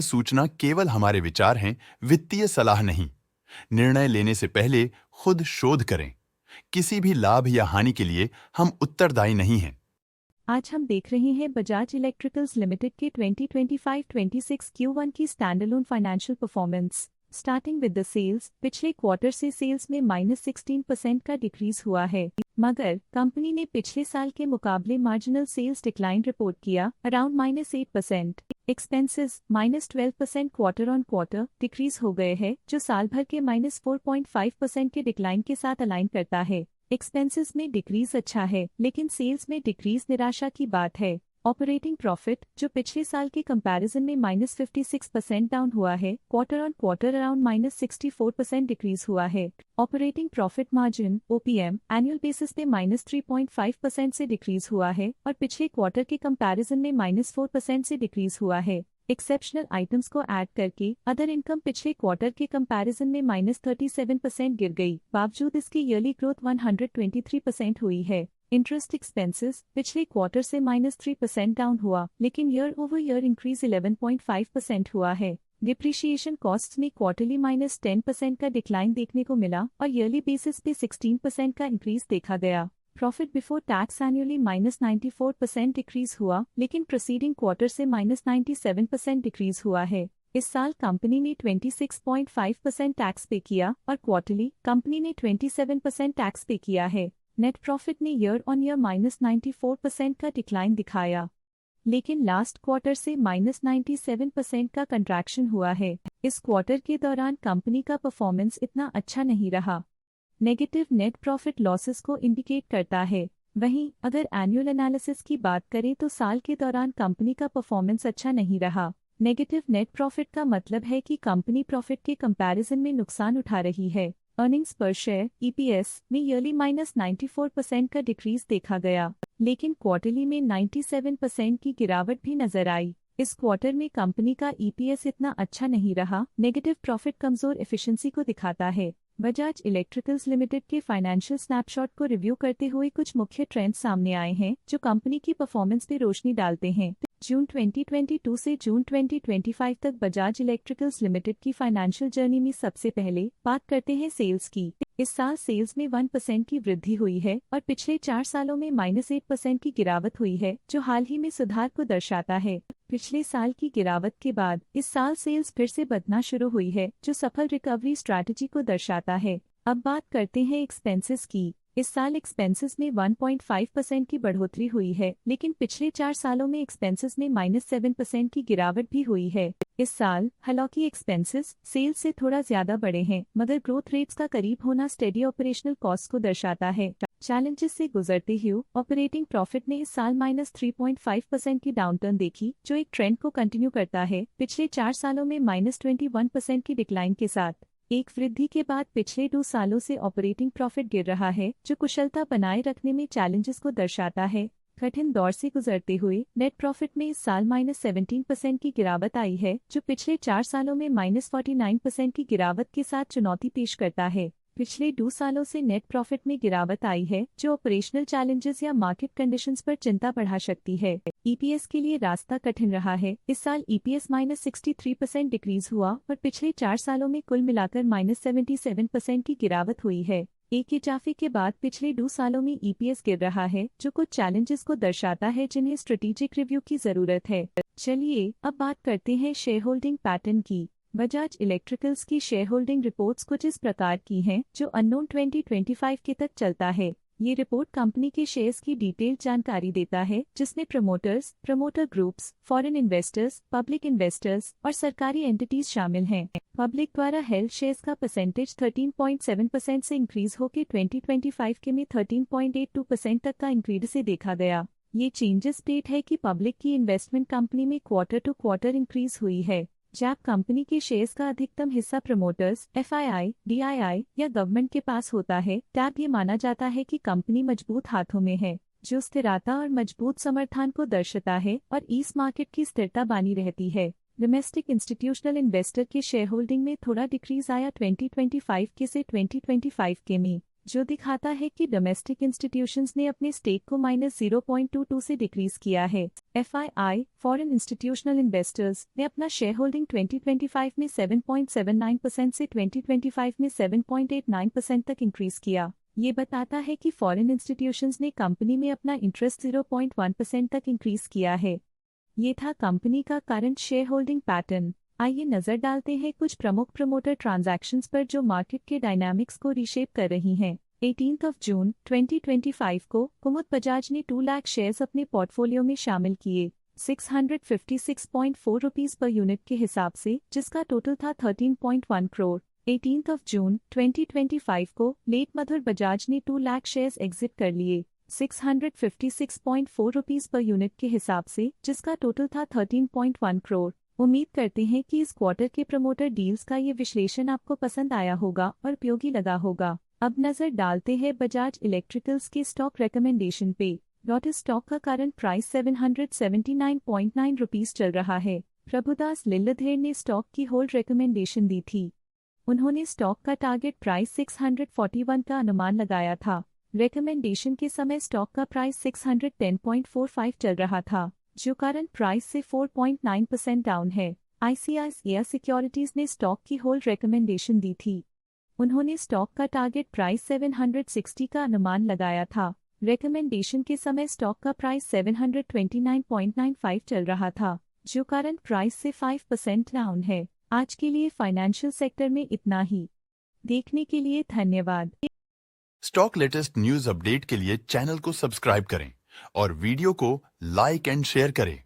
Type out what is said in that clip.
सूचना केवल हमारे विचार हैं, वित्तीय सलाह नहीं। निर्णय लेने से पहले खुद शोध करें। किसी भी लाभ या हानि के लिए हम उत्तरदायी नहीं हैं। आज हम देख रहे हैं बजाज इलेक्ट्रिकल्स लिमिटेड के 2025-26 Q1 की standalone financial performance. Starting with the sales, पिछले क्वार्टर से सेल्स में -16% का डिक्रीज हुआ है, मगर कंपनी ने पिछले साल के मुकाबले मार्जिनल सेल्स डिक्लाइन रिपोर्ट किया, around -8%। Expenses -12% quarter on quarter decrease हो गए हैं, जो साल भर के -4.5% के डिक्लाइन के साथ अलाइन करता है। एक्सपेंसेस में डिक्रीज अच्छा है, लेकिन सेल्स में डिक्रीज निराशा की बात है। ऑपरेटिंग प्रॉफिट, जो पिछले साल के कंपैरिजन में -56% डाउन हुआ है, quarter on quarter around -64% decrease हुआ है। Operating profit margin (OPM) annual basis पे -3.5% से डिक्रीज हुआ है और पिछले क्वार्टर के कंपैरिजन में -4% से डिक्रीज हुआ है। एक्सेप्शनल आइटम्स को ऐड करके अदर इनकम पिछले क्वार्टर के कंपैरिजन में -37% गिर गई, बावजूद इसकी ईयरली ग्रोथ 123% हुई है। इंटरेस्ट एक्सपेंसेस पिछले क्वार्टर से -3% डाउन हुआ, लेकिन ईयर ओवर ईयर इंक्रीज 11.5% हुआ है। डिप्रिशिएशन कॉस्ट्स में क्वार्टरली -10% का डिक्लाइन देखने को मिला और ईयरली बेसिस पे 16% का इंक्रीज देखा गया। Profit before tax annually -94% decrease हुआ, लेकिन प्रीसीडिंग क्वार्टर से -97% डिक्रीज हुआ है। इस साल कंपनी ने 26.5% टैक्स पे किया और क्वार्टरली कंपनी ने 27% टैक्स पे किया है। नेट प्रॉफिट ने ईयर ऑन ईयर -94% का डिक्लाइन दिखाया, लेकिन लास्ट क्वार्टर से -97% का कंट्रैक्शन हुआ है। इस क्वार्टर के दौरान कंपनी का परफॉर्मेंस इतना अच्छा नहीं रहा। नेगेटिव नेट प्रॉफिट लॉसेस को इंडिकेट करता है। वहीं अगर एनुअल एनालिसिस की बात करें तो साल के दौरान कंपनी का परफॉर्मेंस अच्छा नहीं रहा। नेगेटिव नेट प्रॉफिट का मतलब है कि कंपनी प्रॉफिट के कंपैरिजन में नुकसान उठा रही है। अर्निंग्स पर शेयर (EPS) में ईयरली -94% का डिक्रीज देखा गया, लेकिन क्वार्टरली में 97% की गिरावट भी नजर आई। इस क्वार्टर में कंपनी का EPS इतना अच्छा नहीं रहा। नेगेटिव प्रॉफिट कमजोर एफिशिएंसी को दिखाता है। बजाज इलेक्ट्रिकल्स लिमिटेड के फाइनेंशियल स्नैपशॉट को रिव्यू करते हुए कुछ मुख्य ट्रेंड्स सामने आए हैं, जो कंपनी की परफॉर्मेंस पे रोशनी डालते हैं। जून 2022 से जून 2025 तक बजाज इलेक्ट्रिकल्स लिमिटेड की फाइनेंशियल जर्नी में सबसे पहले बात करते हैं सेल्स की। इस साल सेल्स में 1% की वृद्धि हुई है और पिछले 4 सालों में -8% की गिरावट हुई है, जो हाल ही में सुधार को दर्शाता है। पिछले साल की गिरावट के बाद इस साल सेल्स फिर से बढ़ना शुरू हुई है, जो सफल रिकवरी स्ट्रैटेजी को दर्शाता है। अब बात करते हैं एक्सपेंसेस की। इस साल एक्सपेंसेस में 1.5% की बढ़ोतरी हुई है, लेकिन पिछले 4 सालों में एक्सपेंसेस में -7% की गिरावट भी हुई है। इस साल हालांकि एक्सपेंसेस सेल्स से थोड़ा ज्यादा बढ़े हैं, मगर ग्रोथ रेट्स का करीब होना स्टेडी ऑपरेशनल कॉस्ट को दर्शाता है। चैलेंजेस से गुजरते हुए ऑपरेटिंग प्रॉफिट ने इस साल -3.5% की डाउनटर्न देखी, जो एक ट्रेंड को कंटिन्यू करता है, पिछले 4 सालों में -21% की डिक्लाइन के साथ। एक वृद्धि के बाद पिछले 2 सालों से ऑपरेटिंग प्रॉफिट गिर रहा है, जो कुशलता बनाए रखने में चैलेंजेस को दर्शाता है। कठिन दौर से गुजरते हुए नेट प्रॉफिट में इस साल -17% की गिरावट आई है, जो पिछले 4 सालों में -49% की गिरावट के साथ चुनौती पेश करता है। पिछले 2 सालों से नेट प्रॉफिट में गिरावट आई है, जो ऑपरेशनल चैलेंजेस या मार्केट कंडीशंस पर चिंता बढ़ा सकती है। EPS के लिए रास्ता कठिन रहा है। इस साल EPS -63% डिक्रीज हुआ और पिछले 4 सालों में कुल मिलाकर -77% की गिरावट हुई है। एक इजाफे के बाद पिछले 2 सालों में EPS गिर रहा है, जो कुछ चैलेंजेस को दर्शाता है जिन्हें स्ट्रेटेजिक रिव्यू की जरूरत है। चलिए अब बात करते हैं शेयर होल्डिंग पैटर्न की। बजाज इलेक्ट्रिकल्स की शेयर होल्डिंग रिपोर्ट्स कुछ इस प्रकार की हैं, जो अननोन 2025 के तक चलता है। ये रिपोर्ट कंपनी के शेयर्स की डिटेल्ड जानकारी देता है, जिसमें promoters, promoter groups, foreign investors, public investors और सरकारी एंटिटीज शामिल हैं। पब्लिक द्वारा हेल्ड शेयर्स का परसेंटेज 13.7% से इंक्रीज होकर 2025 के में 13.82% तक का इंक्रीज से देखा गया। ये चेंजेस स्टेट है कि पब्लिक की इन्वेस्टमेंट कंपनी में क्वार्टर टू क्वार्टर इंक्रीज हुई है। जब कंपनी के शेयर्स का अधिकतम हिस्सा प्रमोटर्स, FII, DII या गवर्नमेंट के पास होता है, तब ये माना जाता है कि कंपनी मजबूत हाथों में है, जो स्थिरता और मजबूत समर्थन को दर्शाता है और इस मार्केट की स्थिरता बनी रहती है। डोमेस्टिक इंस्टीट्यूशनल इन्वेस्टर के शेयर होल्डिंग में थोड़ा डिक्रीज आया 2025 के से 2025 के में। जो दिखाता है कि डोमेस्टिक इंस्टीट्यूशंस ने अपने स्टेक को -0.22 से डिक्रीज किया है। FII फॉरेन इंस्टीट्यूशनल इन्वेस्टर्स ने अपना शेयर होल्डिंग 2025 में 7.79% से 2025 में 7.89% तक इंक्रीज किया। ये बताता है कि फॉरेन इंस्टीट्यूशंस ने कंपनी में अपना इंटरेस्ट 0.1% तक इंक्रीज किया है। ये था कंपनी का करंट शेयर होल्डिंग पैटर्न। आइए नजर डालते हैं कुछ प्रमुख प्रमोटर ट्रांजैक्शंस पर जो मार्केट के डायनामिक्स को रिशेप कर रही हैं। 18 जून 2025 को कुमुद बजाज ने 2 लाख शेयर्स अपने पोर्टफोलियो में शामिल किए 656.4 रुपीस पर यूनिट के हिसाब से, जिसका टोटल था 13.1 करोड़। 18 जून 2025 को लेट मधुर बजाज ने 2 लाख शेयर्स एग्जिट कर लिए 656.4 रुपीस पर यूनिट के हिसाब से, जिसका टोटल था 13.1 करोड़। उम्मीद करते हैं कि इस क्वार्टर के प्रमोटर डील्स का ये विश्लेषण आपको पसंद आया होगा और उपयोगी लगा होगा। अब नजर डालते हैं बजाज इलेक्ट्रिकल्स के स्टॉक रिकमेंडेशन पे। इस स्टॉक का करंट प्राइस 779.9 रुपीस चल रहा है। प्रभुदास लिल्लाधर ने स्टॉक की होल्ड रिकमेंडेशन दी थी। उन्होंने स्टॉक का टारगेट प्राइस 641 का अनुमान लगाया था। रिकमेंडेशन के समय स्टॉक का प्राइस 610.45 चल रहा था, जो करंट प्राइस से 4.9% डाउन है। ICICI सिक्योरिटीज ने स्टॉक की होल्ड रिकमेंडेशन दी थी। उन्होंने स्टॉक का टारगेट प्राइस 760 का अनुमान लगाया था। रिकमेंडेशन के समय स्टॉक का प्राइस 729.95 चल रहा था, जो करंट प्राइस से 5% डाउन है। आज के लिए फाइनेंशियल सेक्टर में इतना ही। देखने के लिए धन्यवाद। स्टॉक लेटेस्ट न्यूज अपडेट के लिए चैनल को सब्सक्राइब करें और वीडियो को लाइक एंड शेयर करें।